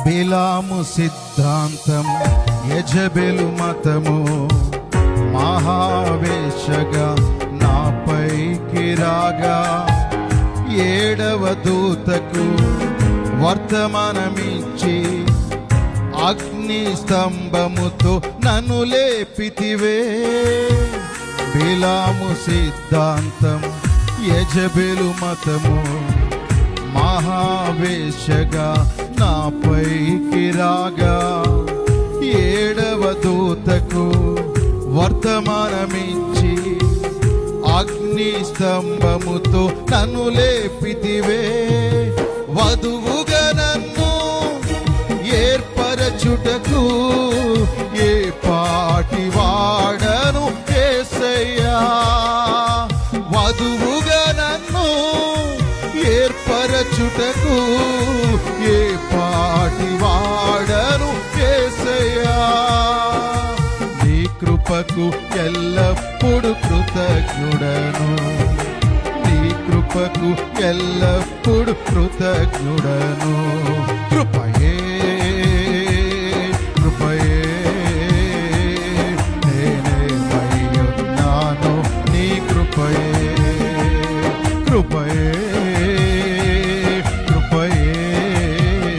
బిలాము సిద్ధాంతం, యెజెబెలు మతము మహావేశగా నాపైకి రాగా, ఏడవ దూతకు వర్తమానమిచ్చి అగ్ని స్తంభముతో నన్ను లేపితివే. బిలాము సిద్ధాంతం, యెజెబెలు మతము మహావేశగా నాపైకి రాగా, ఏడవ దూతకు వర్తమానమిచ్చి అగ్ని స్తంభముతో నన్ను లేపితివే. వధువుగా నన్ను ఏర్పరచుటకు ఏ పాటి వాడను యేసయ్యా. వధువుగా నన్ను ఏర్పరచుటకు ఏ పాటి వాడను యేసయ్యా. నీ కృపకు ఎల్లప్పుడు కృతజ్ఞుడను, నీ కృపకు ఎల్లప్పుడు కృతజ్ఞుడను. కృపయే కృపయే నేనేమయ్యున్నాను, నీ కృపయే